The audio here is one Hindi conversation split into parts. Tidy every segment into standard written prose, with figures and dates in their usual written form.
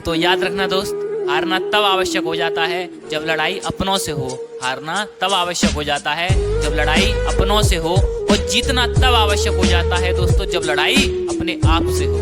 तो याद रखना दोस्त, हारना तब आवश्यक हो जाता है जब लड़ाई अपनों से हो। हारना तब आवश्यक हो जाता है जब लड़ाई अपनों से हो, और जीतना तब आवश्यक हो जाता है दोस्तों जब लड़ाई अपने आप से हो।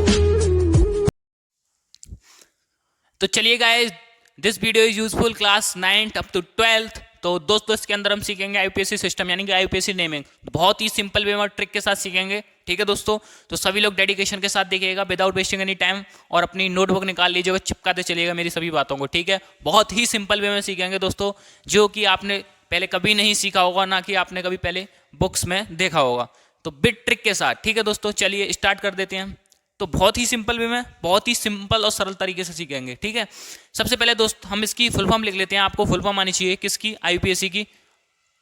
तो चलिए guys, this video is useful class 9th up to 12th। तो दोस्तों इसके अंदर हम सीखेंगे आईयूपीएससी सिस्टम यानी कि आईयूपीएससी नेमिंग, बहुत ही सिंपल वे में ट्रिक के साथ सीखेंगे। ठीक है दोस्तों, तो सभी लोग डेडिकेशन के साथ देखिएगा विदाउट वेस्टिंग एनी टाइम, और अपनी नोटबुक निकाल लीजिएगा, चिपकाते चलिएगा मेरी सभी बातों को। ठीक है, बहुत ही सिंपल वे में सीखेंगे दोस्तों, जो कि आपने पहले कभी नहीं सीखा होगा, ना कि आपने कभी पहले बुक्स में देखा होगा, तो बिट ट्रिक के साथ। ठीक है दोस्तों, चलिए स्टार्ट कर देते हैं। तो बहुत ही सिंपल वे में, बहुत ही सिंपल और सरल तरीके से सीखेंगे। ठीक है, सबसे पहले दोस्त हम इसकी फुल फॉर्म लिख लेते हैं। आपको फुल फॉर्म आनी चाहिए किसकी? आईयूपीएससी की,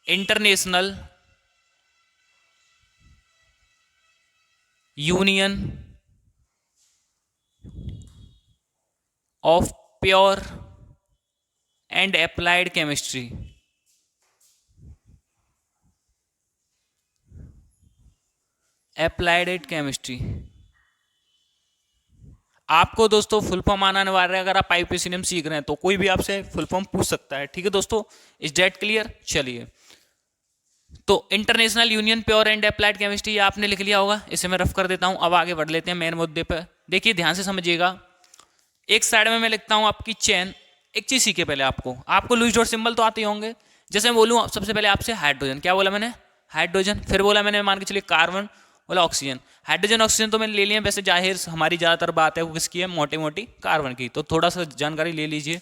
international union of pure and applied chemistry. Applied chemistry आपको दोस्तों फुल फॉर्म आना अनिवार्य है। अगर आप आईयूपीएससी नेम सीख रहे हैं तो कोई भी आपसे फुल फॉर्म पूछ सकता है। ठीक है दोस्तों, इज डेट क्लियर? चलिए, तो international union pure and applied chemistry आपने लिख लिया होगा, इसे मैं रफ कर देता हूं। अब आगे बढ़ लेते हैं मेन मुद्दे पर। देखिए ध्यान से समझिएगा, एक साइड में मैं लिखता हूं आपकी चेन। एक चीज सीखे पहले, आपको लुईस डॉट सिंबल तो आते ही होंगे। जैसे मैं बोलूं सबसे पहले आपसे हाइड्रोजन, क्या बोला मैंने? हाइड्रोजन। फिर बोला मैंने मान के चलिए कार्बन, बोला ऑक्सीजन। हाइड्रोजन ऑक्सीजन तो मैंने ले लिया, वैसे जाहिर हमारी ज्यादातर बात है वो किसकी है? मोटी मोटी कार्बन की। तो थोड़ा सा जानकारी ले लीजिए।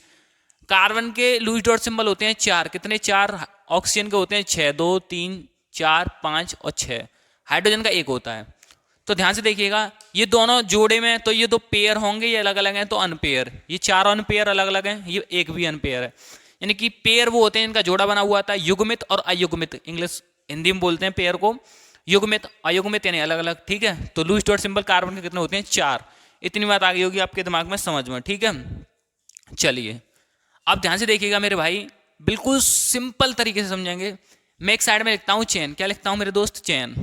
कार्बन के लुईस डॉट सिंबल होते हैं 4, कितने? 4। ऑक्सीजन के होते हैं 6, 2 3 4 5 और 6। हाइड्रोजन का 1 होता है। तो ध्यान से देखिएगा, ये दोनों जोड़े में तो ये दो पेयर होंगे, ये अलग अलग हैं तो अनपेयर। ये 4 अनपेयर अलग अलग हैं, ये एक भी अनपेयर है। यानी कि पेयर वो होते हैं इनका जोड़ा बना हुआ था, युग्मित और अयुग्मित। इंग्लिश हिंदी में बोलते हैं पेयर को युग्मित, अयुग्मित यानी अलग अलग। ठीक है, तो लुईस डॉट सिंबल कार्बन के कितने होते हैं? 4। इतनी बात आ गई होगी आपके दिमाग में, समझ में। ठीक है, चलिए अब ध्यान से देखिएगा मेरे भाई, बिल्कुल सिंपल तरीके से समझेंगे। मैं एक साइड में लिखता हूं चेन, क्या लिखता हूं मेरे दोस्त? चेन।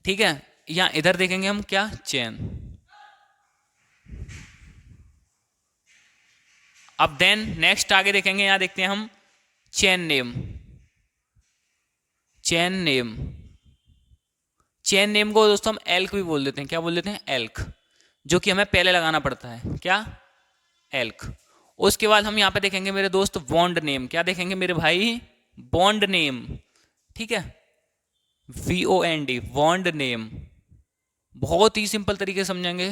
ठीक है, यहां इधर देखेंगे हम, क्या? चेन। अब देन नेक्स्ट आगे देखेंगे, यहां देखते हैं हम chain name. Chain name, chain name को दोस्तों हम एल्क भी बोल देते हैं। क्या बोल देते हैं? एल्क, जो कि हमें पहले लगाना पड़ता है। क्या? एल्क। उसके बाद हम यहां पे देखेंगे मेरे दोस्त बॉन्ड नेम। क्या देखेंगे मेरे भाई? Bond name. ठीक है, VOND, बॉन्ड नेम। बहुत ही सिंपल तरीके से समझेंगे।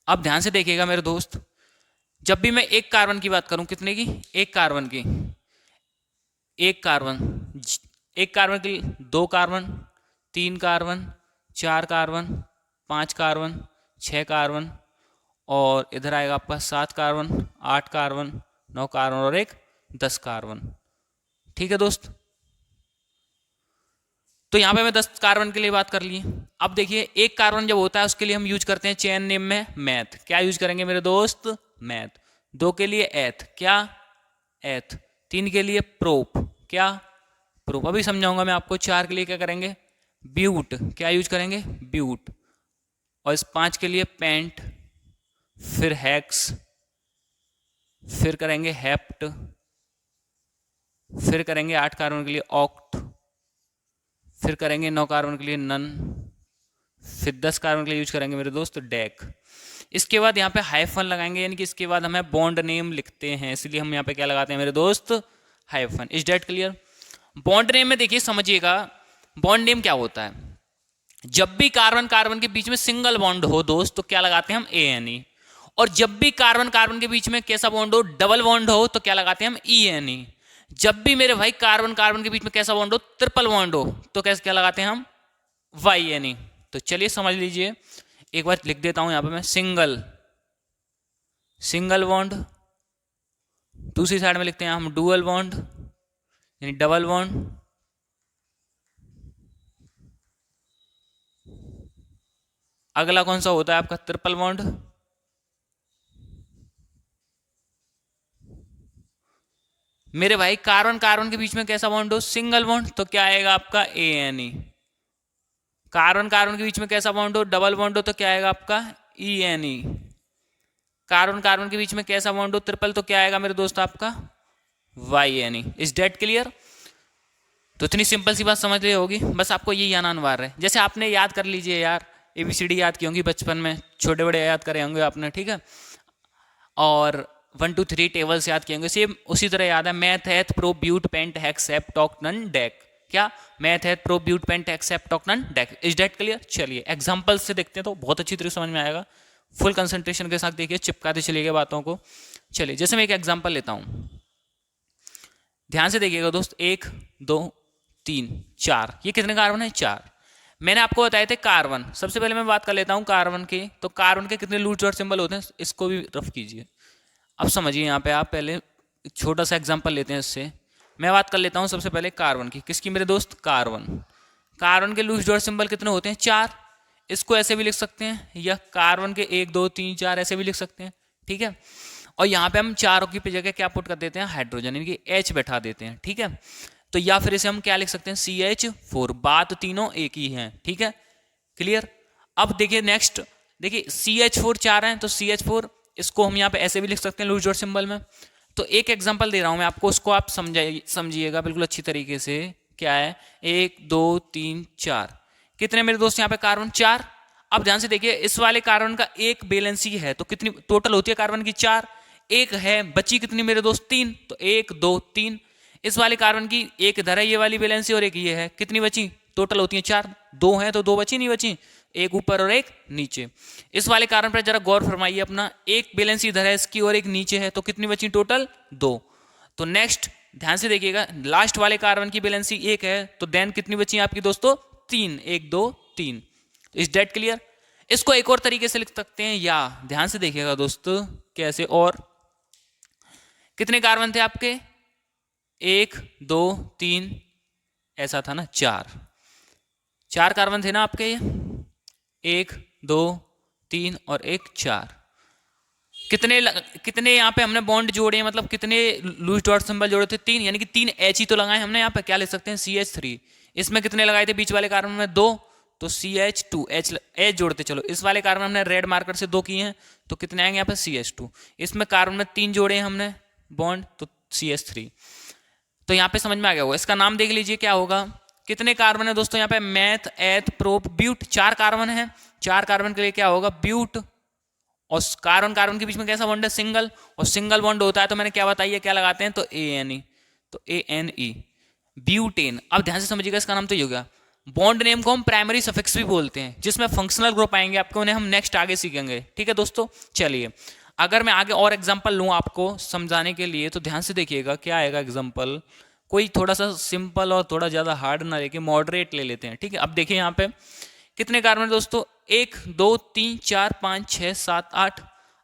अब ध्यान से देखिएगा मेरे दोस्त, जब भी मैं एक कार्बन की बात करूं, कितने की? एक कार्बन की। एक कार्बन, एक कार्बन के लिए 2 carbon, 3 carbon, 4 carbon, 5 carbon, 6 carbon, और इधर आएगा आपका 7 कार्बन, 8 कार्बन, 9 कार्बन और एक 10 कार्बन। ठीक है दोस्त, तो यहां पे मैं 10 कार्बन के लिए बात कर ली। अब देखिए एक कार्बन जब होता है उसके लिए हम यूज करते हैं चेन नेम में मैथ। क्या यूज करेंगे मेरे दोस्त? मैथ। 2 के लिए एथ, क्या? एथ। 3 के लिए प्रोप, क्या? प्रोप। अभी समझाऊंगा मैं आपको। 4 के लिए क्या करेंगे? ब्यूट। क्या यूज करेंगे? ब्यूट। और इस 5 के लिए पेंट, फिर हेक्स, फिर करेंगे हेप्ट, फिर करेंगे 8 कार्बन के लिए ऑक्ट, फिर करेंगे 9 कार्बन के लिए नन, फिर 10 कार्बन के लिए यूज करेंगे मेरे दोस्त डेक। इसके बाद यहाँ पे हाइफन लगाएंगे, यानी कि इसके बाद हमें बॉन्ड नेम लिखते हैं, इसलिए हम यहाँ पे क्या लगाते हैं मेरे दोस्त? Hyphen. Is that clear? Bond name में देखिए समझिएगा, बॉन्ड नेम क्या होता है? जब भी कार्बन कार्बन के बीच में सिंगल बॉन्ड हो दोस्त, तो क्या लगाते हैं हम? ANE। और जब भी कार्बन कार्बन के बीच में कैसा बॉन्ड हो? डबल बॉन्ड हो, तो क्या लगाते हैं हम? ENE। जब भी मेरे भाई कार्बन कार्बन के बीच में कैसा बॉन्ड हो? ट्रिपल बॉन्ड हो, तो कैसे क्या लगाते हैं हम? YNE। तो चलिए समझ लीजिए, एक बार लिख देता हूं यहां पे मैं, सिंगल, सिंगल बॉन्ड। दूसरी साइड में लिखते हैं हम डुअल बॉन्ड, यानी डबल बॉन्ड। अगला कौन सा होता है आपका? Triple bond. मेरे भाई कार्बन कार्बन के बीच में कैसा बॉन्ड हो? सिंगल बॉन्ड, तो क्या आएगा आपका? ANE। कार्बन कार्बन के बीच में कैसा बॉन्ड हो, डबल बॉन्ड हो तो क्या आएगा आपका ENE। कार्बन कार्बन के बीच में कैसा बॉन्ड हो, ट्रिपल, तो क्या आएगा मेरे दोस्त आपका YNE। Is that clear? तो इतनी सिंपल सी बात समझ रही होगी, बस आपको ये याद अनिवार्य है। जैसे आपने याद कर लीजिए यार, ABCD याद की होंगी बचपन में, छोटे बड़े याद करे होंगे आपने, ठीक है, और 1 2 3 टेबल्स याद किए होंगे, सेम उसी तरह याद है। Meth eth prop but pent hex hept oct non dec, क्या meth eth prop but pent hex hept oct non dec. Is that clear? चलिए एग्जांपल से देखते हैं तो बहुत अच्छी तरह समझ में आएगा। फुल कंसंट्रेशन के साथ देखिए, चिपकाते चलिएगा बातों को। चलिए जैसे मैं एक एग्जांपल लेता हूं, ध्यान से देखिएगा दोस्त। 1 2 3 4, ये कितने कार्बन है? 4। मैंने आपको बताए थे कार्बन। सबसे पहले मैं बात कर लेता हूं कार्बन की। तो कार्बन के कितने लूज डॉट सिंबल होते हैं, इसको भी रफ कीजिए। अब समझिए, यहाँ पे आप पहले छोटा सा एग्जांपल लेते हैं। इससे मैं बात कर लेता हूँ सबसे पहले कार्बन की। किसकी मेरे दोस्त? कार्बन। कार्बन के लूज डॉट सिंबल कितने होते हैं? 4। इसको ऐसे भी लिख सकते हैं, या कार्बन के 1 2 3 4 ऐसे भी लिख सकते हैं, ठीक है। और यहाँ पे हम चारों की जगह क्या पुट कर देते हैं? हाइड्रोजन, यानी कि H बैठा देते हैं, ठीक है। तो या फिर इसे हम क्या लिख सकते हैं? CH4। बात तीनों एक ही है, ठीक है, क्लियर। अब देखिए नेक्स्ट, देखिए CH4 4 हैं, तो CH4 इसको हम यहाँ पे ऐसे भी लिख सकते हैं लूज डॉट सिंबल में। तो एक एग्जांपल दे रहा हूं मैं आपको, उसको आप समझिएगा बिल्कुल अच्छी तरीके से। क्या है? 1 2 3 4, कितने मेरे दोस्त यहाँ पे कार्बन? 4। अब ध्यान से देखिए, इस वाले कार्बन का एक वैलेंसी है, तो कितनी टोटल होती है कार्बन की? 4। एक है, बची कितनी मेरे दोस्त? 3। तो 1 2 3। इस वाले कार्बन की एक इधर है ये वाली वैलेंसी, और एक ये है, कितनी बची? टोटल होती है 4। 2 है तो 2 बची, नहीं बची, एक ऊपर और एक नीचे। इस वाले कार्बन पर जरा गौर फरमाइए अपना, एक बैलेंस इधर है इसकी और एक नीचे है, तो कितनी बची टोटल? 2। तो नेक्स्ट ध्यान से देखिएगा, लास्ट वाले कार्बन की बैलेंसी 1 है, तो देन कितनी बची आपकी दोस्तों? 3। 1 2 3। Is that clear? इसको एक और तरीके से लिख सकते हैं, या ध्यान से देखिएगा दोस्तों कैसे। और कितने कार्बन थे आपके? 1 2 3, ऐसा था ना, 4 कार्बन थे ना आपके, ये 1 2 3 और 1 4। कितने यहाँ पे हमने बॉन्ड जोड़े, मतलब कितने लूज डॉट सिंबल जोड़े थे? 3, यानी कि 3 H ही तो लगाए हमने। यहाँ पे क्या लिख सकते हैं? CH3। इसमें कितने लगाए थे बीच वाले कार्बन में? 2, तो CH2। H जोड़ते चलो। इस वाले कार्बन हमने रेड मार्कर से 2 किए हैं, तो कितने आएंगे यहाँ पे? CH2। इसमें कार्बन में 3 जोड़े हैं हमने बॉन्ड, तो CH3। तो यहाँ पे समझ में आ गया होगा। इसका नाम देख लीजिए क्या होगा। कितने कार्बन है दोस्तों यहाँ पे? मैथ एथ प्रोप ब्यूट। 4 कार्बन है। 4 कार्बन के लिए क्या होगा? ब्यूट। और कार्बन कार्बन के बीच में कैसा बॉन्ड है? सिंगल। और सिंगल बॉन्ड होता है तो मैंने क्या बताइए क्या लगाते हैं? तो ANE। तो ANE, ब्यूटेन। अब ध्यान से समझिएगा, इसका नाम तो ये हो गया। बॉन्ड नेम को हम प्राइमरी सफिक्स भी बोलते हैं, जिसमें फंक्शनल ग्रुप आएंगे आपको, उन्हें हम नेक्स्ट आगे सीखेंगे, ठीक है दोस्तों। चलिए अगर मैं आगे और एग्जांपल लूँ आपको समझाने के लिए, तो ध्यान से देखिएगा क्या आएगा एग्जांपल। कोई थोड़ा सा सिंपल और थोड़ा ज़्यादा हार्ड ना लेके मॉडरेट ले लेते हैं, ठीक है। अब देखिए यहाँ पे कितने कार्बन दोस्तों? 1 2 3 4 5 6 7 8।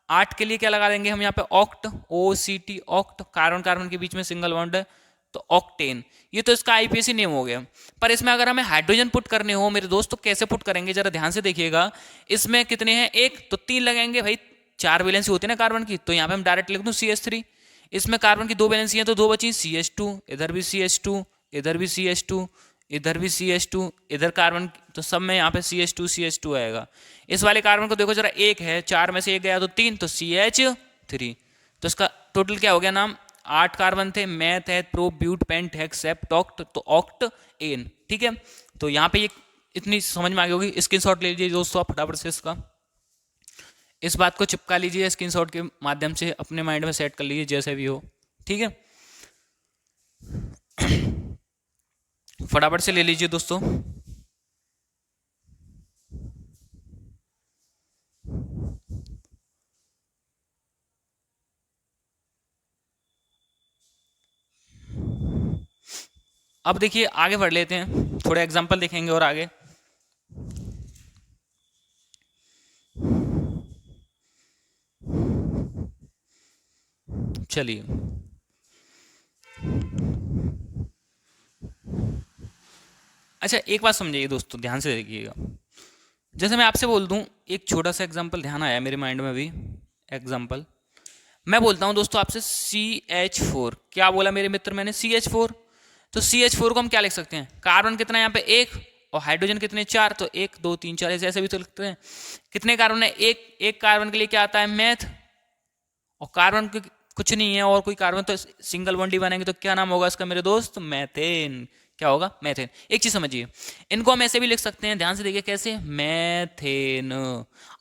8 के लिए क्या लगा देंगे हम यहाँ पे? Oct, OCT, oct. Carbon carbon के बीच में सिंगल बॉन्ड है, तो ऑक्टेन। ये तो इसका IPSC नेम हो गया। पर इसमें अगर हमें हाइड्रोजन पुट करने हो मेरे दोस्त, तो कैसे पुट करेंगे जरा ध्यान से देखिएगा। इसमें कितने हैं? 1, तो 3 लगाएंगे भाई, 4 वैलेंसी होती है ना कार्बन की, तो यहाँ पे हम डायरेक्ट लिख दूं CH3। इसमें कार्बन की 2 वैलेंसी है, तो 2 बची, CH2। इधर भी CH2, इधर भी CH2, इधर भी CH2, इधर कार्बन, तो सब में यहाँ पे CH2 आएगा। इस वाले कार्बन को देखो जरा, 1 है, 4 में से 1 गया तो 3, तो CH3। तो इसका टोटल क्या हो गया नाम? 8 कार्बन थे। मैथ है प्रो ब्यूट पेंट हेक्स हेप्टोक्ट, तो ऑक्ट एन, ठीक है। तो यहाँ पे ये इतनी समझ में आ गई होगी। स्क्रीनशॉट ले लीजिए दोस्तों आप फटाफट से, इसका इस बात को चिपका लीजिए स्क्रीनशॉट के माध्यम से, अपने माइंड में सेट कर लीजिए जैसे भी हो, ठीक है। फटाफट से ले लीजिए दोस्तों। अब देखिए आगे बढ़ लेते हैं, थोड़े एग्जांपल देखेंगे और आगे। चलिए अच्छा, एक बात समझिए दोस्तों, ध्यान से देखिएगा। जैसे मैं आपसे बोल दूं, एक छोटा सा एग्जांपल ध्यान आया मेरे माइंड में भी। एग्जांपल मैं बोलता हूं दोस्तों आपसे CH4। क्या बोला मेरे मित्र मैंने? CH4। तो CH4 को हम क्या लिख सकते हैं? कार्बन कितना है यहाँ पे? 1, और हाइड्रोजन कितने 4, तो 1 2 3 4 ऐसे भी तो लिखते हैं। कितने कार्बन है, एक कार्बन के लिए क्या आता है मैथ, और कार्बन कुछ नहीं है और कोई कार्बन तो सिंगल बॉन्ड ही बनेंगे, तो क्या नाम होगा इसका मेरे दोस्त, मैथेन। क्या होगा, मैथेन। एक चीज समझिए, इनको हम ऐसे भी लिख सकते हैं, ध्यान से देखिए कैसे, मैथेन।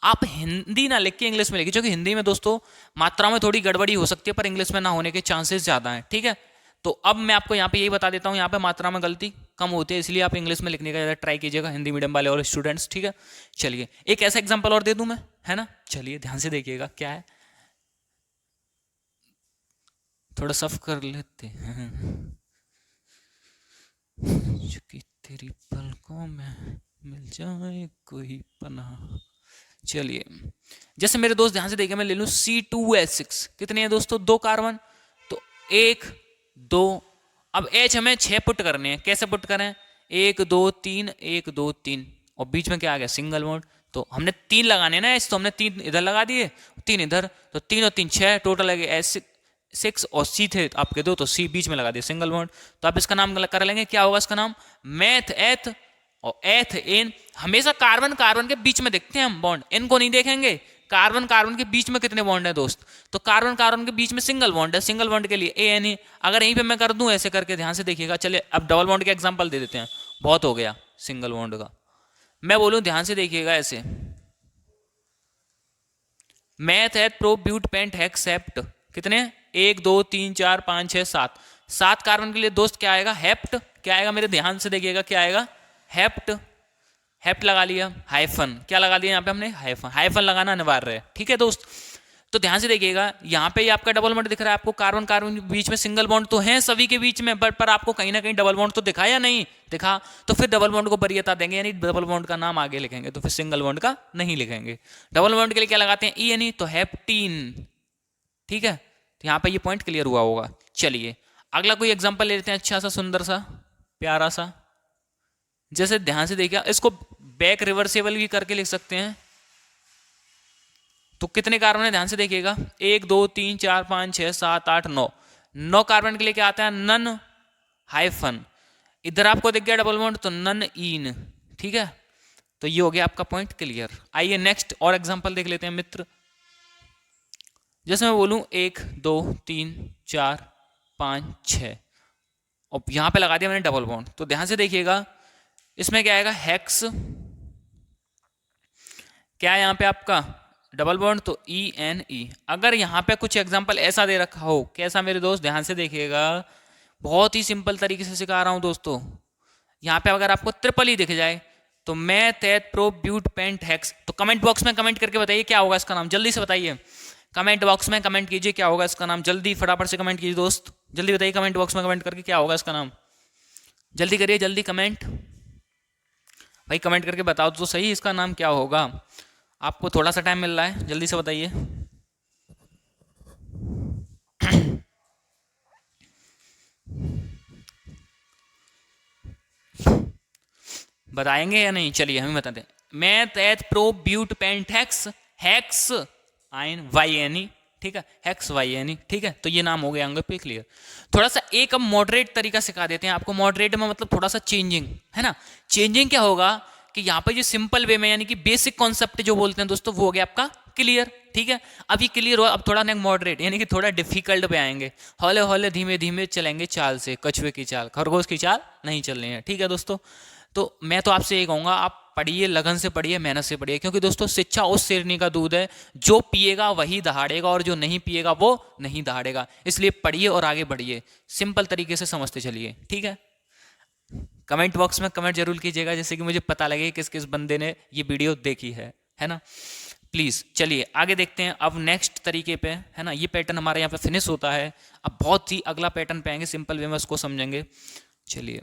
आप हिंदी ना लिख के इंग्लिश में लिखिए, क्योंकि हिंदी में दोस्तों मात्रा में थोड़ी गड़बड़ी हो सकती है, पर इंग्लिश में ना होने के चांसेस ज्यादा हैं, ठीक है। तो अब मैं आपको यहाँ पे यही बता देता हूँ, यहाँ पे मात्रा में गलती कम होती है, इसलिए आप इंग्लिश में लिखने का ज़्यादा ट्राई कीजिएगा, हिंदी मीडियम वाले और स्टूडेंट्स, ठीक है। चलिए एक ऐसा एग्जाम्पल और दे दूं मैं, है ना, चलिए ध्यान से देखिएगा क्या है, थोड़ा सफ कर लेते हैं। कि तेरी पलकों में मिल जाए कोई पनाह। चलिए जैसे मेरे दोस्त ध्यान से देखिए, मैं ले लूं C2H6, कितने हैं दोस्तों, 2 कार्बन, तो 1 2, अब H हमें 6 पुट करने हैं, कैसे पुट करें, 1 2 3 1 2 3, और बीच में क्या आ गया, सिंगल बॉन्ड, तो हमने 3 लगाने ना H, तो हमने 3 इधर लगा दिए, 3 इधर, तो 3 और 3 6, टोटल लगे H6 और C थे आपके 2, तो C बीच में लगा दिए सिंगल बॉन्ड। तो आप इसका नाम कर लेंगे, क्या होगा इसका नाम, मैथ एथ, और एथ एन। हमेशा कार्बन कार्बन के बीच में देखते हैं हम बॉन्ड, एन को नहीं देखेंगे, कार्बन कार्बन के बीच में कितने बॉन्ड है दोस्त, तो कार्बन कार्बन के बीच में सिंगल बॉन्ड है, सिंगल बॉन्ड के लिए ए एन ई। अगर यहीं पे मैं कर दूं ऐसे करके, ध्यान से देखिएगा, चलिए अब डबल बॉन्ड के एग्जांपल दे देते हैं, बहुत हो गया सिंगल बॉन्ड का, मैं बोलूं ध्यान से देखिएगा ऐसे, math eth prop but paint हेक्सेप्ट, कितने 1 2 3 4 5 6 7, 7 कार्बन के लिए दोस्त क्या आएगा, हेप्ट, क्या आएगा मेरे ध्यान से देखिएगा, क्या आएगा, हेप्ट, हेप्ट लगा लिया, हाइफन, क्या लगा दिया यहाँ पे हमने, हाइफन, हाइफन लगाना अनिवार्य है, ठीक है दोस्त। तो ध्यान से देखिएगा, यहाँ पे आपका डबल बॉन्ड दिख रहा है आपको, कार्बन कार्बन के बीच में सिंगल बॉन्ड तो है सभी के बीच में, पर आपको कहीं ना कहीं डबल बॉन्ड तो दिखा या नहीं दिखा, तो फिर डबल बॉन्ड को वरीयता देंगे, यानी डबल बॉन्ड का नाम आगे लिखेंगे, तो फिर सिंगल बॉन्ड का नहीं लिखेंगे। डबल बॉन्ड के लिए क्या लगाते हैं, ई एन ई, तो हेप्टीन, ठीक है। तो यहाँ पे ये पॉइंट क्लियर हुआ होगा। चलिए अगला कोई एग्जांपल ले लेते हैं, अच्छा सा सुंदर सा प्यारा सा, जैसे ध्यान से देखिए, इसको बैक रिवर्सेबल भी करके लिख सकते हैं, तो कितने कार्बन है ध्यान से देखिएगा, 1 2 3 4 5 6 7 8 9, 9 कार्बन के लिए क्या आता है, नन हाइफन, इधर आपको दिख गया डबल बॉन्ड, तो नन इन, ठीक है। तो ये हो गया आपका पॉइंट क्लियर। आइए नेक्स्ट और एग्जांपल देख लेते हैं मित्र, जैसे मैं बोलूं 1 2 3 4 5 6, और यहां पे लगा दिया मैंने डबल बॉन्ड, तो ध्यान से देखिएगा इसमें क्या आएगा, हेक्स, क्या है यहाँ पे आपका डबल बॉन्ड, तो ई एन ई। अगर यहाँ पे कुछ एग्जांपल ऐसा दे रखा हो, कैसा मेरे दोस्त, ध्यान से देखिएगा, बहुत ही सिंपल तरीके से सिखा रहा हूं दोस्तों, यहाँ पे अगर आपको ट्रिपल ही दिख जाए, तो meth eth prop but pent hex, तो कमेंट बॉक्स में कमेंट करके बताइए क्या होगा इसका नाम, जल्दी से बताइए, कमेंट बॉक्स में कमेंट कीजिए क्या होगा इसका नाम, जल्दी फटाफट से कमेंट कीजिए दोस्त, जल्दी बताइए कमेंट बॉक्स में कमेंट करके क्या होगा इसका नाम, जल्दी करिए जल्दी कमेंट, भाई कमेंट करके बताओ तो सही इसका नाम क्या होगा, आपको थोड़ा सा टाइम मिल रहा है, जल्दी से बताइए। बताएंगे या नहीं, चलिए हमें बताते हैं, meth eth prop but pent hex, hex ane Y N E, ठीक है, हेक्स वाई एन ई, ठीक है। तो ये नाम हो गया अंग पे क्लियर। थोड़ा सा एक अब मॉडरेट तरीका सिखा देते हैं आपको, मॉडरेट में मतलब थोड़ा सा चेंजिंग, है ना। चेंजिंग क्या होगा कि यहाँ पर जो सिंपल वे में यानी कि बेसिक कॉन्सेप्ट जो बोलते हैं दोस्तों, वो हो गया आपका क्लियर, ठीक है। अब ये क्लियर हो, अब थोड़ा मॉडरेट यानी कि थोड़ा डिफिकल्ट पे आएंगे, हौले हौले धीमे धीमे चलेंगे चाल से, कछुए की चाल, खरगोश की चाल नहीं चलनी है, ठीक है दोस्तों। तो मैं तो आपसे ये कहूँगा, आप पढ़िए, लगन से पढ़िए, मेहनत से पढ़िए, क्योंकि दोस्तों शिक्षा उस शेरनी का दूध है, जो पिएगा वही दहाड़ेगा और जो नहीं पिएगा वो नहीं दहाड़ेगा। इसलिए पढ़िए और आगे बढ़िए, सिंपल तरीके से समझते चलिए, ठीक है। कमेंट बॉक्स में कमेंट जरूर कीजिएगा, जैसे कि मुझे पता लगे किस किस बंदे ने ये वीडियो देखी है ना, प्लीज। चलिए आगे देखते हैं अब नेक्स्ट तरीके पे, है ना। ये पैटर्न हमारे यहाँ पे फिनिश होता है, अब बहुत ही अगला पैटर्न पे आएंगे, सिंपल वे में उसको समझेंगे। चलिए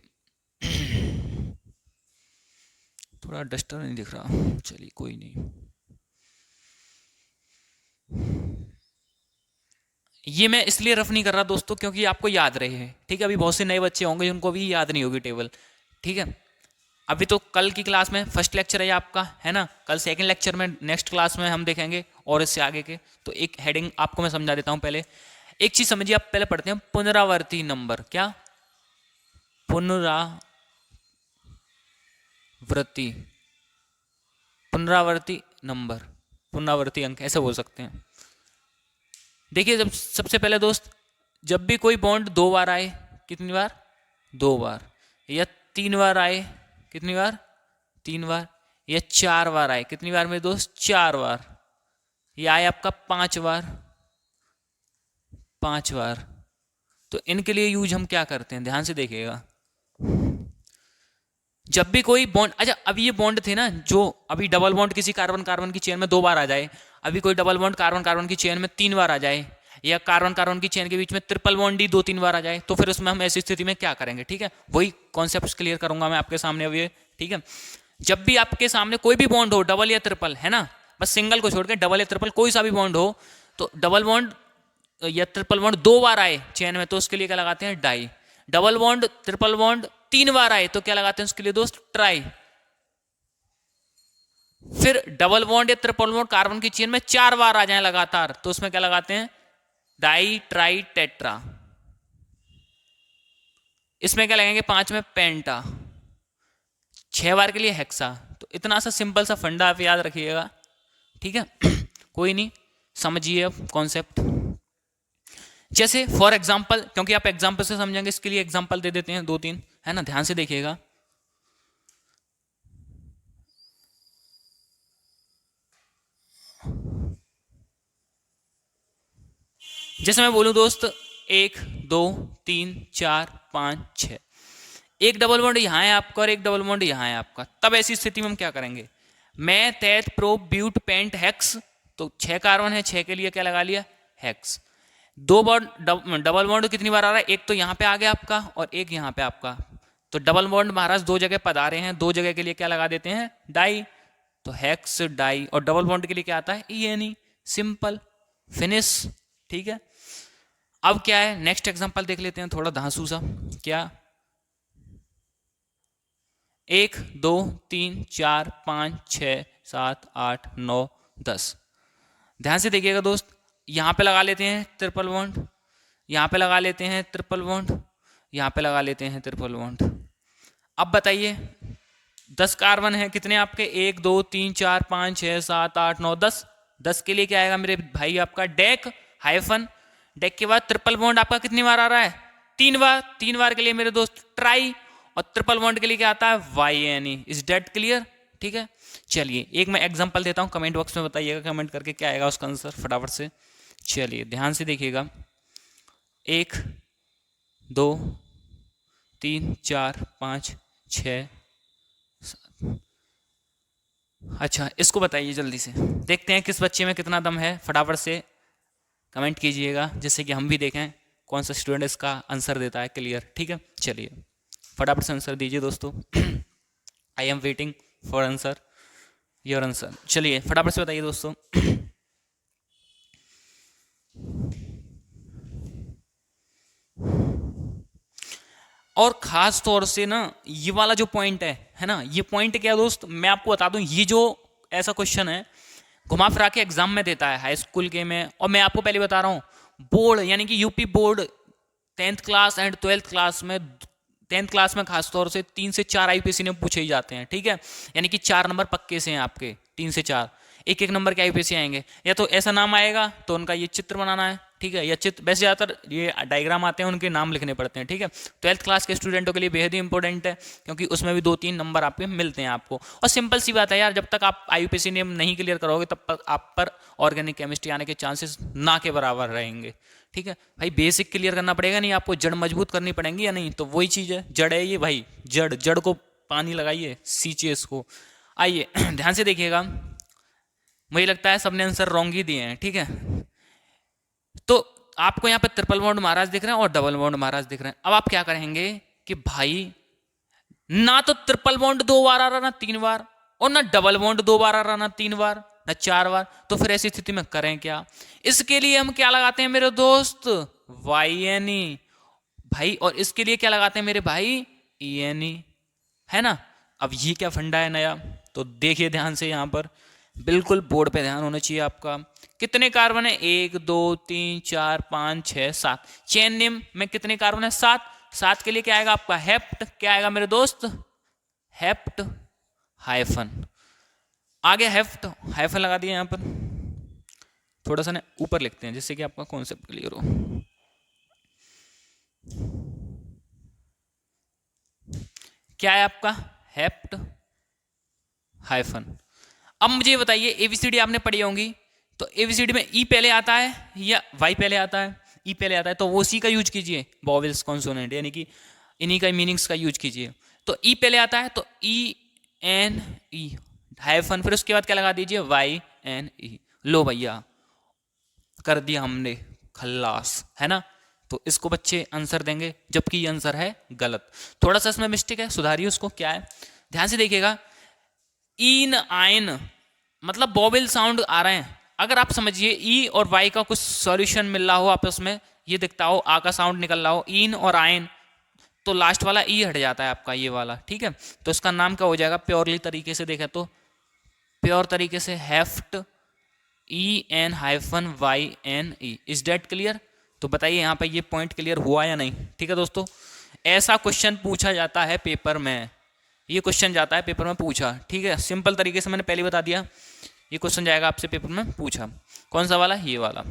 थोड़ा डस्टर नहीं दिख रहा, चलिए कोई नहीं, ये मैं इसलिए रफ नहीं कर रहा दोस्तों क्योंकि आपको याद रहे, ठीक है। अभी बहुत से नए बच्चे होंगे उनको भी याद नहीं होगी टेबल, ठीक है। अभी तो कल की क्लास में फर्स्ट लेक्चर है आपका, है ना, कल सेकंड लेक्चर में नेक्स्ट क्लास में हम देखेंगे और इससे आगे के। तो एक हेडिंग आपको मैं समझा देता हूं, पहले एक चीज समझिए, आप पहले पढ़ते हैं पुनरावर्ती नंबर, क्या पुनरावृत्ति, पुनरावर्ती नंबर, पुनरावर्ती अंक ऐसे बोल सकते हैं। देखिए जब सबसे पहले दोस्त, जब भी कोई बॉन्ड 2 बार आए, कितनी बार? 2 बार, या 3 बार आए, कितनी बार? 3 बार, या 4 बार आए, कितनी बार मेरे दोस्त? 4 बार, या आए आपका 5 बार, 5 बार। तो इनके लिए यूज हम क्या करते हैं, ध्यान से देखिएगा। जब भी कोई बॉन्ड, अच्छा अभी ये बॉन्ड थे ना, जो अभी डबल बॉन्ड किसी कार्बन कार्बन की चेन में 2 बार आ जाए, अभी कोई डबल बॉन्ड कार्बन कार्बन की चेन में 3 बार आ जाए, या कार्बन कार्बन की चेन के बीच में ट्रिपल बॉन्ड ही 2-3 बार आ जाए, तो फिर उसमें हम ऐसी स्थिति में क्या करेंगे, ठीक है। वही कॉन्सेप्ट क्लियर करूंगा मैं आपके सामने अभी, ठीक है। जब भी आपके सामने कोई भी बॉन्ड हो, डबल या ट्रिपल, है ना, बस सिंगल को छोड़ के डबल या ट्रिपल कोई सा भी बॉन्ड हो, तो डबल बॉन्ड या ट्रिपल बॉन्ड 2 बार आए चेन में, तो उसके लिए क्या लगाते हैं? Di. Double bond triple bond 3 बार आए, तो क्या लगाते हैं उसके लिए दोस्त? ट्राई। फिर डबल बॉन्ड या ट्रिपल बॉन्ड कार्बन की चेन में 4 बार आ जाए लगातार, तो उसमें क्या लगाते हैं? Di tri tetra. इसमें क्या लगेंगे? 5 में पेंटा, 6 बार के लिए हेक्सा। तो इतना सा सिंपल सा फंडा आप याद रखिएगा, ठीक है। कोई नहीं, समझिए अब कॉन्सेप्ट। जैसे फॉर एग्जाम्पल, क्योंकि आप एग्जाम्पल से समझेंगे, इसके लिए एग्जाम्पल दे देते हैं 2-3, है ना, ध्यान से देखिएगा। जैसे मैं बोलूं दोस्त 1 2 3 4 5 6, एक डबल बॉन्ड यहां है आपका और एक डबल बॉन्ड यहां है आपका, तब ऐसी स्थिति में हम क्या करेंगे? मैं तैत प्रो ब्यूट पेंट हेक्स, तो 6 कार्बन है, 6 के लिए क्या लगा लिया? हेक्स। 2 बॉन्ड डबल बॉन्ड कितनी बार आ रहा है? एक तो यहां पे आ गया आपका और एक यहां पे आपका, तो डबल बॉन्ड महाराज 2 जगह पधारे हैं, 2 जगह के लिए क्या लगा देते हैं? डाई। तो हेक्स डाई, और डबल बॉन्ड के लिए क्या आता है? ई सिंपल फिनिश, ठीक है। अब क्या है, नेक्स्ट एग्जांपल देख लेते हैं, थोड़ा धांसू सा। क्या? 1 2 3 4 5 6 7 8 9 10। ध्यान से देखिएगा दोस्त, यहां पे लगा लेते हैं ट्रिपल बॉन्ड, यहां पे लगा लेते हैं ट्रिपल बॉन्ड, यहां पे लगा लेते हैं ट्रिपल बॉन्ड। अब बताइए 10 कार्बन है, कितने आपके? 1 2 3 4 5 6 7 8 9 10। 10 के लिए क्या आएगा मेरे भाई? आपका डेक हाइफन, डेक के बाद ट्रिपल बॉन्ड आपका कितनी बार आ रहा है? 3 बार। 3 बार के लिए मेरे दोस्त ट्राई, और ट्रिपल बॉन्ड के लिए क्या आता है? Y N E. Is that clear? ठीक है, चलिए एक मैं एग्जांपल देता हूं, कमेंट बॉक्स में बताइएगा कमेंट करके क्या आएगा उसका आंसर फटाफट से। चलिए ध्यान से देखिएगा, 1 2 3 4 5 6 7। अच्छा इसको बताइए जल्दी से, देखते हैं किस बच्चे में कितना दम है, फटाफट से कमेंट कीजिएगा जिससे कि हम भी देखें कौन सा स्टूडेंट इसका आंसर देता है क्लियर। ठीक है, चलिए फटाफट से आंसर दीजिए दोस्तों। I am waiting for answer, your answer. चलिए फटाफट से बताइए दोस्तों। और खास तौर से ना ये वाला जो पॉइंट है ना, ये पॉइंट क्या दोस्त, मैं आपको बता दूं, ये जो ऐसा क्वेश्चन है घुमा फिरा के एग्जाम में देता है हाई स्कूल के में, और मैं आपको पहले बता रहा हूँ बोर्ड यानी कि UP board 10th class and 12th class में, 10th क्लास में खासतौर से 3 से 4 आईपीएससी ने पूछे ही जाते हैं। ठीक है, यानी कि 4 नंबर पक्के से हैं आपके, 3 से 4, एक एक नंबर के आईपीएससी आएंगे। या तो ऐसा नाम आएगा तो उनका ये चित्र बनाना है, ठीक है, या चित्र, वैसे ज़्यादातर ये डायग्राम आते हैं उनके नाम लिखने पड़ते हैं। ठीक है, 12th क्लास के स्टूडेंटों के लिए बेहद ही इंपॉर्टेंट है क्योंकि उसमें भी 2-3 नंबर आपके मिलते हैं आपको। और सिंपल सी बात है यार, जब तक आप आईयूपीएससी नेम नहीं क्लियर करोगे तब तक आप पर ऑर्गेनिक केमिस्ट्री आने के चांसेस ना के बराबर रहेंगे। ठीक है भाई, बेसिक क्लियर करना पड़ेगा, नहीं आपको जड़ मजबूत करनी पड़ेगी या नहीं, तो वही चीज़ है, जड़ है ये भाई, जड़, जड़ को पानी लगाइए, सींचिए इसको। आइए ध्यान से देखिएगा, मुझे लगता है सबने आंसर रॉन्ग ही दिए हैं। ठीक है, तो आपको यहाँ पे ट्रिपल बॉन्ड महाराज दिख रहे हैं और डबल बॉन्ड महाराज दिख रहे हैं। अब आप क्या करेंगे कि भाई ना तो ट्रिपल बॉन्ड 2 बार आ रहा ना 3 बार, और ना डबल बॉन्ड 2 बार आ रहा ना 3 बार ना 4 बार, तो फिर ऐसी स्थिति में करें क्या? इसके लिए हम क्या लगाते हैं मेरे दोस्त? वाई एन ई भाई, और इसके लिए क्या लगाते हैं मेरे भाई? ई एन ई, है ना। अब ये क्या फंडा है नया, तो देखिए ध्यान से, यहाँ पर बिल्कुल बोर्ड पे ध्यान होना चाहिए आपका। कितने कार्बन है? 1 2 3 4 5 6 7। चेन नेम में कितने कार्बन है? 7। 7 के लिए क्या आएगा आपका? हेप्ट। क्या आएगा मेरे दोस्त? हेप्ट। हाइफन, आगे हेफ्ट, हाइफन लगा दिया यहाँ पर। थोड़ा सा ना ऊपर लिखते हैं जिससे कि आपका कॉन्सेप्ट क्लियर हो। क्या है आपका? Hept hyphen. अब मुझे बताइए, एबीसीडी आपने पढ़ी होंगी, तो एबीसीडी में ई पहले आता है या वाई पहले आता है? ई पहले आता है, तो वो सी का यूज कीजिए, वॉवेल्स कॉन्सोनेंट, यानी कि इन्हीं का मीनिंग्स का यूज कीजिए। तो ई पहले आता है तो ई एन ई हाइफन, फिर उसके बाद क्या लगा दीजिए? वाई एन ई। लो भैया, कर दिया हमने खल्लास, है ना। तो इसको बच्चे आंसर देंगे, जबकि ये आंसर है गलत। थोड़ा सा इसमें मिस्टेक है, सुधारिए उसको। क्या है? ध्यान से देखिएगा, इन आइन मतलब वॉवेल साउंड आ रहे हैं। अगर आप समझिए ई और वाई का कुछ सॉल्यूशन मिल रहा हो आपस में, ये दिखता हो आ का साउंड निकल रहा हो, इन और आइन, तो लास्ट वाला ई हट जाता है आपका, ये वाला, ठीक है। तो इसका नाम क्या हो जाएगा प्योरली तरीके से देखें तो? प्योर तरीके से hept, E N hyphen Y N E. Is that clear? तो बताइए यहाँ पे ये पॉइंट क्लियर हुआ या नहीं? ठीक है दोस्तों, ऐसा क्वेश्चन पूछा जाता है पेपर में, ये क्वेश्चन जाता है पेपर में पूछा, ठीक है। सिंपल तरीके से मैंने पहले बता दिया, ये क्वेश्चन जाएगा आपसे पेपर में पूछा। कौन सा वाला? ये वाला।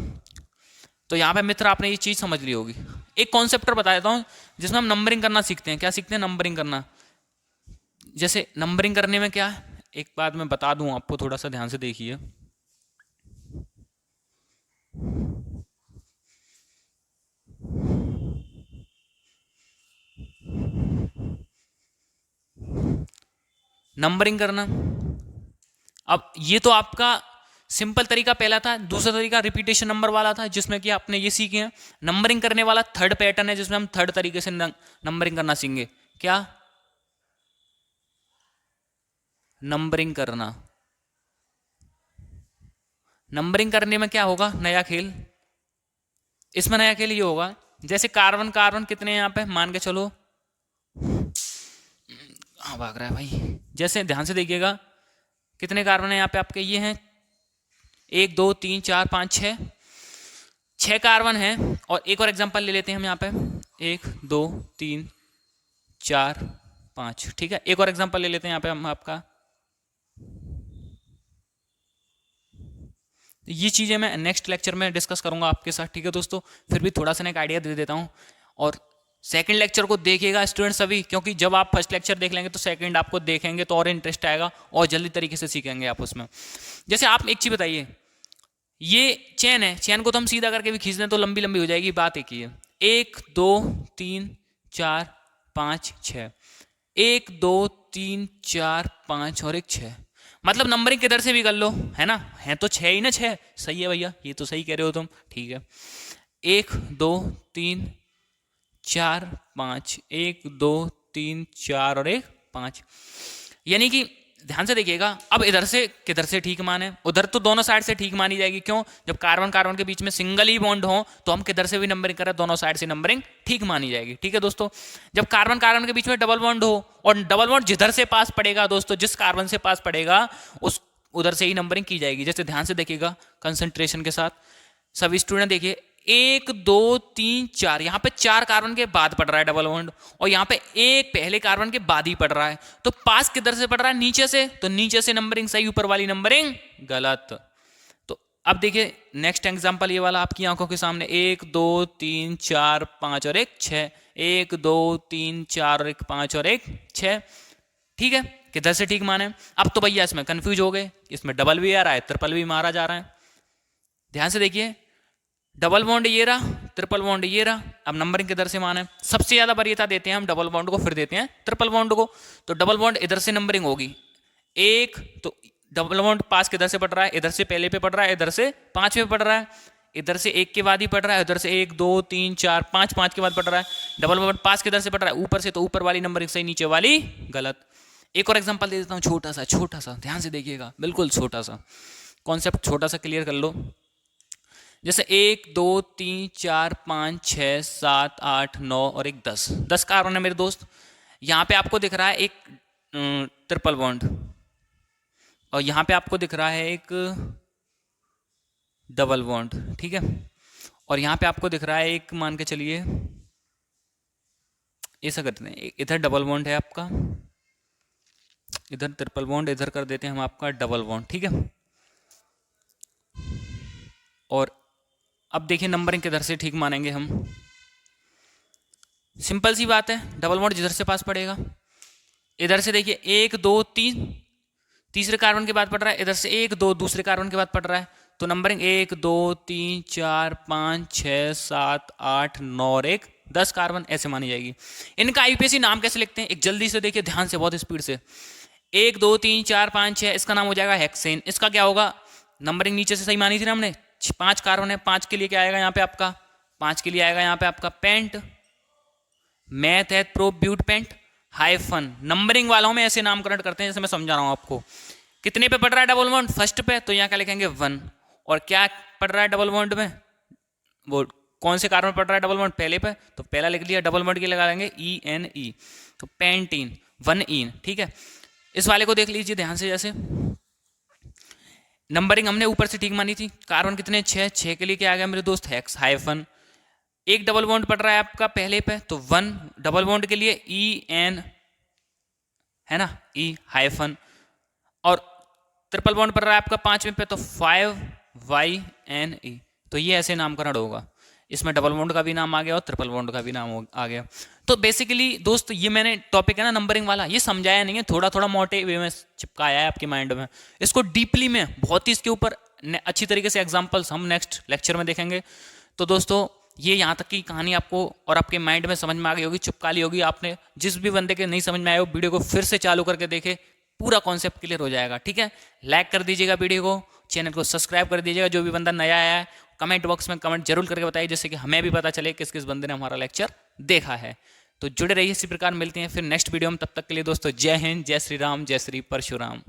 तो यहाँ पे मित्र आपने ये चीज़ समझ ली होगी। एक कॉन्सेप्ट बता देता हूँ जिसमें हम नंबरिंग करना सीखते हैं। क्या सीखते हैं? नंबरिंग करना। जैसे नंबरिंग करने में क्या है, एक बात मैं बता दूं आपको, थोड़ा सा ध्यान से देखिए। नंबरिंग करना, अब ये तो आपका सिंपल तरीका पहला था। दूसरा तरीका रिपीटेशन नंबर वाला था, जिसमें कि आपने ये सीखे हैं। नंबरिंग करने वाला थर्ड पैटर्न है, जिसमें हम थर्ड तरीके से नंबरिंग करना सीखेंगे। क्या? नंबरिंग करना। नंबरिंग करने में क्या होगा? नया खेल। इसमें नया खेल ये होगा, जैसे कार्बन, कार्बन कितने हैं यहाँ पे, मान के चलो, हाँ भाग रहा है भाई। जैसे ध्यान से देखिएगा, कितने कार्बन है यहाँ पे आपके? ये हैं 1 2 3 4 5 6, 6 कार्बन है। और एक और एग्जांपल ले लेते हैं हम यहाँ पे, 1 2 3 4 5, ठीक है। एक और एग्जांपल ले लेते हैं यहाँ पे हम आपका। ये चीज़ें मैं नेक्स्ट लेक्चर में डिस्कस करूंगा आपके साथ, ठीक है दोस्तों। फिर भी थोड़ा सा एक आइडिया दे देता हूँ। और सेकंड लेक्चर को देखिएगा स्टूडेंट सभी, क्योंकि जब आप फर्स्ट लेक्चर देख लेंगे तो सेकंड आपको देखेंगे तो और इंटरेस्ट आएगा और जल्दी तरीके से सीखेंगे आप उसमें। जैसे आप एक चीज़ बताइए, ये चेन है, चेन को तो हम सीधा करके भी खींच दें तो लंबी लंबी हो जाएगी। बात एक ही है, 1 2 3 4 5 6, 1 2 3 4 5 और 1 6। मतलब नंबरिंग किधर से भी कर लो, है ना। है तो 6 ही ना, 6 सही है भैया, ये तो सही कह रहे हो तुम, ठीक है। 1 2 3 4 5, 1 2 3 4 और 1 5, यानी कि ध्यान से देखिएगा। अब इधर से किधर से ठीक माने? उधर तो दोनों साइड से ठीक मानी जाएगी। क्यों? जब कार्बन कार्बन के बीच में सिंगल ही बॉन्ड हो तो हम किधर से भी नंबरिंग करें, दोनों साइड से नंबरिंग ठीक मानी जाएगी, ठीक है दोस्तों। जब कार्बन कार्बन के बीच में डबल बॉन्ड हो, और डबल बॉन्ड जिधर से पास पड़ेगा दोस्तों, जिस कार्बन से पास पड़ेगा उस उधर से ही नंबरिंग की जाएगी। जैसे ध्यान से देखिएगा कंसंट्रेशन के साथ, सभी स्टूडेंट देखिए, 1 2 3 4, यहाँ पे 4 कार्बन के बाद पड़ रहा है डबल बॉन्ड, और यहाँ पे एक पहले कार्बन के बाद ही पड़ रहा है। तो पास किधर से पड़ रहा है? नीचे से, तो नीचे से नंबरिंग सही, ऊपर वाली नंबरिंग गलत। तो अब देखिए नेक्स्ट एग्जांपल ये वाला आपकी आंखों के सामने, 1 2 3 4 5 और 1 6, 1 2 3 4 और 1 5 और 1 6, ठीक है। किधर से ठीक माने? अब तो भैया इसमें कंफ्यूज हो गए, इसमें डबल भी आ रहा है, ट्रिपल भी मारा जा रहा है। ध्यान से देखिए, डबल बॉन्ड ये रहा, ट्रिपल बॉन्ड ये रहा। अब नंबरिंग किधर से माने? सबसे ज्यादा वरीयता देते हैं हम डबल बॉन्ड को, फिर देते हैं ट्रिपल बॉन्ड को। तो डबल बॉन्ड इधर से नंबरिंग होगी, एक तो डबल बॉन्ड पास किधर से पड़ रहा है? इधर से पहले पे पड़ रहा है, इधर से 5 पे पड़ रहा है, इधर से 1 के बाद ही पड़ रहा है, इधर से 1 2 3 4 5, 5 के बाद पड़ रहा है। डबल बॉन्ड पास किधर से पड़ रहा है? ऊपर से, तो ऊपर वाली नंबरिंग सही, नीचे वाली गलत। एक और एग्जांपल दे देता हूँ, छोटा सा, छोटा सा, ध्यान से देखिएगा, बिल्कुल छोटा सा कॉन्सेप्ट, छोटा सा क्लियर कर लो। जैसे 1 2 3 4 5 6 7 8 9 और 1 10, 10 कार्बन है मेरे दोस्त। यहाँ पे आपको दिख रहा है एक ट्रिपल बॉन्ड, और यहाँ पे आपको दिख रहा है एक डबल बॉन्ड, ठीक है। और यहाँ पे आपको दिख रहा है एक, मान के चलिए ऐसा करते हैं, इधर डबल बॉन्ड है आपका, इधर ट्रिपल बॉन्ड, इधर कर देते हैं हम आपका डबल बॉन्ड, ठीक है। और अब देखिए नंबरिंग किधर से ठीक मानेंगे हम, सिंपल सी बात है, डबल बॉन्ड जिधर से पास पड़ेगा, इधर से देखिए 1 2 3 तीसरे कार्बन के बाद पड़ रहा है, इधर से 1 2 दूसरे कार्बन के बाद पड़ रहा है, तो नंबरिंग 1 2 3 4 5 6 7 8 9 और 1 10 कार्बन ऐसे मानी जाएगी। इनका आईपीएसी नाम कैसे लिखते हैं, एक जल्दी से देखिए ध्यान से, बहुत स्पीड से। 1 2 3 4 5 6 इसका नाम हो जाएगा हेक्सेन। इसका क्या होगा, नंबरिंग नीचे से सही मानी थी ना हमने, 5 कार्बन है, 5 के लिए क्या आएगा यहाँ पे आपका, 5 के लिए आएगा यहाँ पे आपका पेंट, मैथ है prop but pent hyphen. Numbering वालों में ऐसे नामकरण करते हैं जैसे मैं समझा रहा हूँ आपको। कितने पे पड़ रहा है डबल बॉन्ड, फर्स्ट पे, तो यहाँ क्या लिखेंगे 1। और क्या पड़ रहा है डबल बॉन्ड में, वो कौन से कार्बन पड़ रहा है डबल बॉन्ड, पहले पे, तो पहला लिख लिया, डबल बॉन्ड के लगा देंगे ENE, तो पेंटीन 1 ईन, ठीक है। इस वाले को देख लीजिए ध्यान से, जैसे नंबरिंग हमने ऊपर से ठीक मानी थी, कार्बन कितने 6 के लिए क्या आ गया मेरे दोस्त, हेक्स हाइफन। एक डबल बॉन्ड पड़ रहा है आपका पहले पे, तो 1 डबल बॉन्ड के लिए EN है ना, E हाइफन। और ट्रिपल बॉन्ड पड़ रहा है आपका 5वें पे, तो 5YNE। तो ये ऐसे नामकरण होगा, इसमें डबल बॉन्ड का भी नाम आ गया और ट्रिपल बॉन्ड का भी नाम आ गया। तो बेसिकली दोस्त ये मैंने टॉपिक है ना नंबरिंग वाला, ये समझाया नहीं है, थोड़ा थोड़ा मोटे वे में चिपकाया है आपके माइंड में। इसको डीपली में बहुत ही इसके ऊपर अच्छी तरीके से एग्जांपल्स हम नेक्स्ट लेक्चर में देखेंगे। तो दोस्तों ये यहाँ तक की कहानी आपको और आपके माइंड में समझ में आ गई होगी, चिपका ली होगी आपने। जिस भी बंदे के नहीं समझ में आया हो, वीडियो को फिर से चालू करके देखे, पूरा कॉन्सेप्ट क्लियर हो जाएगा, ठीक है। लाइक कर दीजिएगा वीडियो को, चैनल को सब्सक्राइब कर दीजिएगा। जो भी बंदा नया आया है कमेंट बॉक्स में कमेंट जरूर करके बताइए, जिससे कि हमें भी पता चले किस किस बंदे ने हमारा लेक्चर देखा है। तो जुड़े रहिए, इसी प्रकार मिलते हैं फिर नेक्स्ट वीडियो में। तब तक के लिए दोस्तों जय हिंद, जय श्री राम, जय श्री परशुराम।